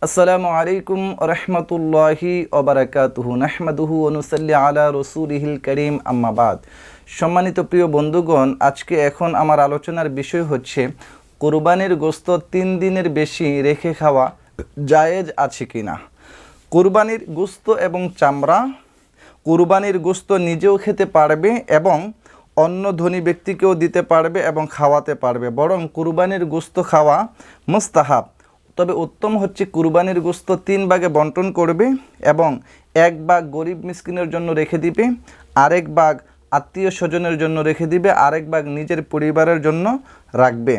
আসসালামু আলাইকুম রহমতুল্লাহি ওবারাকাতুহু নাহমাদুহু ওয়া নুসাল্লি আলা রাসূলিহিল কারীম আম্মা বাদ। সম্মানিত প্রিয় বন্ধুগণ, আজকে এখন আমার আলোচনার বিষয় হচ্ছে কুরবানির গোশত 3 দিনের বেশি রেখে খাওয়া জায়েজ আছে কিনা। কুরবানির গোশত এবং চামড়া, কুরবানির গোশত নিজেও খেতে পারবে এবং অন্য ধনী ব্যক্তিকেও দিতে পারবে এবং খাওয়াতে পারবে, বরং কুরবানির গোশত খাওয়া মুস্তাহাব। তবে উত্তম হচ্ছে কুরবানির গোশত 3 ভাগে বন্টন করবে এবং 1 ভাগ গরিব মিসকিনের জন্য রেখে দিবে, আরেক ভাগ আত্মীয় স্বজনের জন্য রেখে দিবে, আরেক ভাগ নিজের পরিবারের জন্য রাখবে।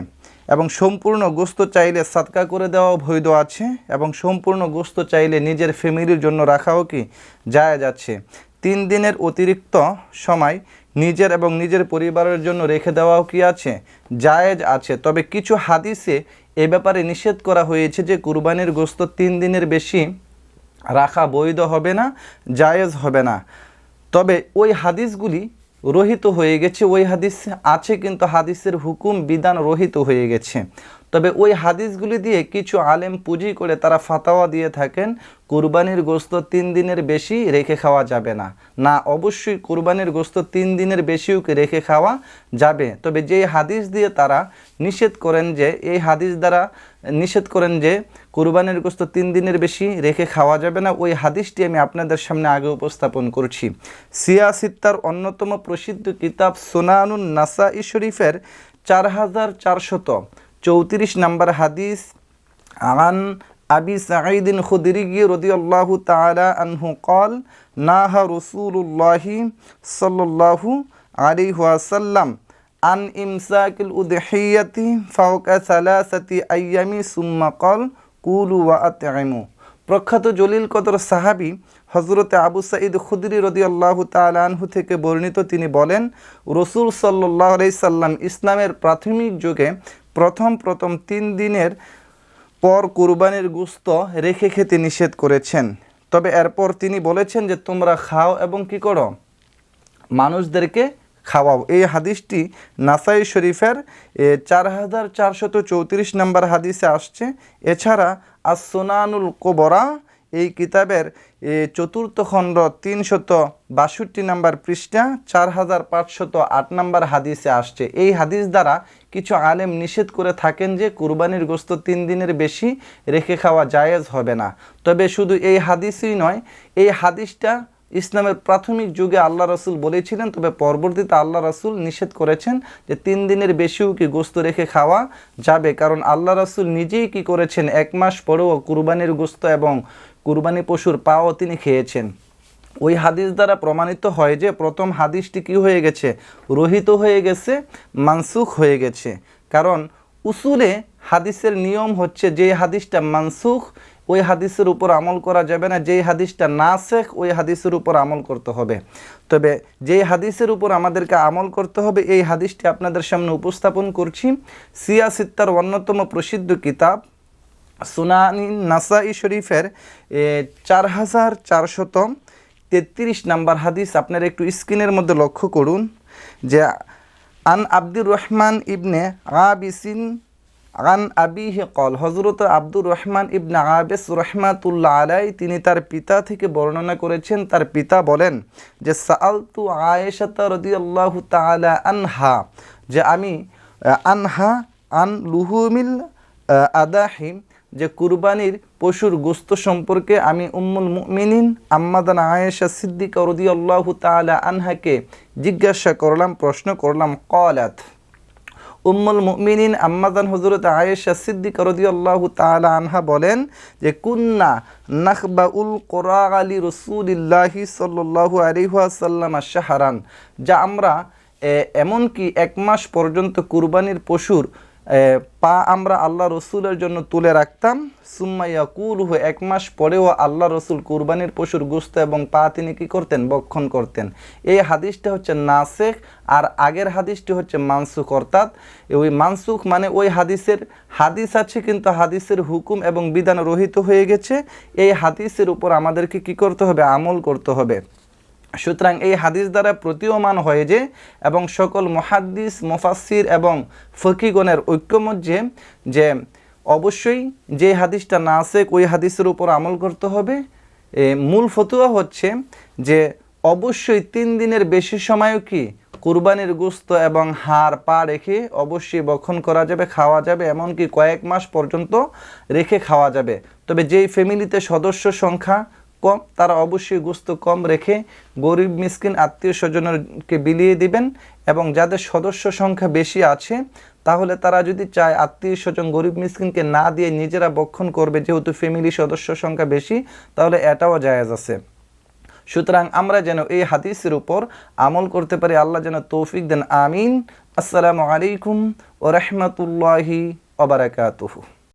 এবং সম্পূর্ণ গোশত চাইলে সাদকা করে দেওয়াও বৈধ আছে এবং সম্পূর্ণ গোশত চাইলে নিজের ফ্যামিলির জন্য রাখাও কি জায়েজ আছে। 3 দিনের অতিরিক্ত সময় নিজের এবং নিজের পরিবারের জন্য রেখে দেওয়াও কি আছে জায়েজ আছে। তবে কিছু হাদিসে এ ব্যাপারে নিষেধ করা হয়েছে যে কুরবানির গোশত 3 দিনের বেশি রাখা বৈধ হবে না, জায়েজ হবে না। তবে ওই হাদিসগুলি রহিত হয়ে গেছে, ওই হাদিস আছে কিন্তু হাদিসের হুকুম বিধান রহিত হয়ে গেছে। তবে ওই হাদিসগুলি দিয়ে কিছু আলেম পুঁজি করে তারা ফাতাওয়া দিয়ে থাকেন কুরবানির গোশত 3 দিনের বেশি রেখে খাওয়া যাবে না। না, অবশ্যই কুরবানির গোশত 3 দিনের বেশিও রেখে খাওয়া যাবে। তবে যে হাদিস দিয়ে তারা নিষেধ করেন, যে এই হাদিস দ্বারা নিষেধ করেন যে কুরবানির গোশত 3 দিনের বেশি রেখে খাওয়া যাবে না, ওই হাদিসটি আমি আপনাদের সামনে আগে উপস্থাপন করছি। সিয়াসিত্তার অন্যতম প্রসিদ্ধ কিতাব সুনানুন নাসাই শরীফের 4434 নম্বর হাদিস, আন আবি সাঈদিন খুদরি রাদিয়াল্লাহু তাআলা আনহু قال নাহা রাসূলুল্লাহি সাল্লাল্লাহু আলাইহি ওয়াসাল্লাম আন ইমসাকিল উদহিয়াতি ফাওকা সালাসাতি আইয়ামি সুম্মা قال কুলু ওয়া আতইমু। প্রখ্যাত জলিল কদর সাহাবী হযরতে আবু সাঈদ খুদরি রাদিয়াল্লাহু তাআলা আনহু থেকে বর্ণিত, তিনি বলেন রাসূল সাল্লাল্লাহু আলাইহি সাল্লাম ইসলামের প্রাথমিক যুগে প্রথম 3 দিনের পর কুরবানির গোশত রেখে খেতে নিষেধ করেছেন। তবে এরপর তিনি বলেছেন যে তোমরা খাও এবং কি করো, মানুষদেরকে খাওয়াও। এই হাদিসটি নাসাই শরীফের 4434 নম্বর হাদিসে আসছে। এছাড়া as-সুনানুল কুবরা এই কিতাবের 4th খণ্ড 362 নম্বর পৃষ্ঠা 4508 নম্বর হাদিসে আসছে। এই হাদিস দ্বারা কিছু আলেম নিষেধ করে থাকেন যে কুরবানির গোশত 3 দিনের বেশি রেখে খাওয়া জায়েজ হবে না। তবে শুধু এই হাদিসই নয়, এই হাদিসটা ইসলামের প্রাথমিক যুগে আল্লাহ রাসূল বলেছিলেন, তবে পরবর্তীতে আল্লাহ রাসূল নিষেধ করেছেন যে 3 দিনের বেশিও কি গোশত রেখে খাওয়া যাবে, কারণ আল্লাহ রাসূল নিজেই কি করেছেন, 1 মাস পরেও কুরবানির গোশত এবং কুরবানি পশুর পাও তিনি খেয়েছেন। ওই হাদিস দ্বারা প্রমাণিত হয় যে প্রথম হাদিসটি কি হয়ে গেছে, রহিত হয়ে গেছে, মানসুখ হয়ে গেছে। কারণ উসুলে হাদিসের নিয়ম হচ্ছে যে হাদিসটা মানসুখ ওই হাদিসের উপর আমল করা যাবে না, যেই হাদিসটা নাসেখ ওই হাদিসের উপর আমল করতে হবে। তবে যেই হাদিসের উপর আমাদেরকে আমল করতে হবে এই হাদিসটি আপনাদের সামনে উপস্থাপন করছি। সিয়াসিত্তার অন্যতম প্রসিদ্ধ কিতাব সুনানুন নাসাই শরীফের 4433 নম্বর হাদিস আপনারা একটু স্ক্রিনের মধ্যে লক্ষ্য করুন, যে আন আব্দুর রহমান ইবনে আবিসিন আন আবিহি কল, হযরত আব্দুর রহমান ইবনে আবিস রাহমাতুল্লাহ আলাইহি তিনি তার পিতা থেকে বর্ণনা করেছেন। তার পিতা বলেন যে সাআলতু আয়েশা রাদিয়াল্লাহু তাআলা আনহা, যে আমি আনহা আন লুহুমিল আদাহি, যে কুরবানির পশুর গোশত সম্পর্কে আমি উম্মুল মুমিনিন আম্মাদান আয়েশা সিদ্দিকা রাদিয়াল্লাহু তাআলা আনহাকে জিজ্ঞাসা করলাম, প্রশ্ন করলাম। ক্বালাত, উম্মুল মুমিনিন আম্মাদান হযরত আয়েশা সিদ্দিকা রাদিয়াল্লাহু তাআলা আনহা বলেন যে কুন্না নাখবাউল কুরআ লি রাসূলিল্লাহি সাল্লাল্লাহু আলাইহি ওয়াসাল্লাম শাহরান, যা আমরা এমনকি 1 মাস পর্যন্ত কুরবানির পশুর পা আমরা আল্লাহ রসুলের জন্য তুলে রাখতাম। সুম্মা ইয়াকুলুহু, 1 মাস পরেও আল্লাহ রসুল কুরবানির পশুর গোশত এবং পা তিনি কি করতেন, ভক্ষণ করতেন। এই হাদিসটা হচ্ছে নাসেখ আর আগের হাদিসটি হচ্ছে মানসুখ। অর্থাৎ ওই মানসুখ মানে ওই হাদিস আছে কিন্তু হাদিসের হুকুম এবং বিধান রহিত হয়ে গেছে। এই হাদিসের উপর আমাদেরকে কি করতে হবে, আমল করতে হবে। সুতরাং এই হাদিস দ্বারা প্রতীয়মান হয় যে, এবং সকল মুহাদ্দিস মুফাসসির এবং ফকিগণের ঐক্যমত যে অবশ্যই যে হাদিসটা নাসেখ ওই হাদিসের উপর আমল করতে হবে। মূল ফতোয়া হচ্ছে যে অবশ্যই 3 দিনের বেশি সময়ও কি কুরবানির গোশত এবং হাড় পা রেখে অবশ্যই ভক্ষণ করা যাবে, খাওয়া যাবে, এমনকি কয়েক মাস পর্যন্ত রেখে খাওয়া যাবে। তবে যেই ফ্যামিলিতে সদস্য সংখ্যা কম তারা অবশ্যই গোশত কম রেখে গরিব মিসকিন আত্মীয় স্বজনকে বিলিয়ে দিবেন। এবং যাদের সদস্য সংখ্যা বেশি আছে তাহলে তারা যদি চায় আত্মীয় স্বজন গরিব মিসকিনকে না দিয়ে নিজেরা ভক্ষণ করবে, যেহেতু ফ্যামিলি সদস্য সংখ্যা বেশি, তাহলে এটাও জায়েজ আছে। সুতরাং আমরা যেন এই হাদিসের উপর আমল করতে পারি, আল্লাহ যেন তৌফিক দেন, আমিন। আসসালামু আলাইকুম ওয়া রাহমাতুল্লাহি ওয়া বারাকাতুহু।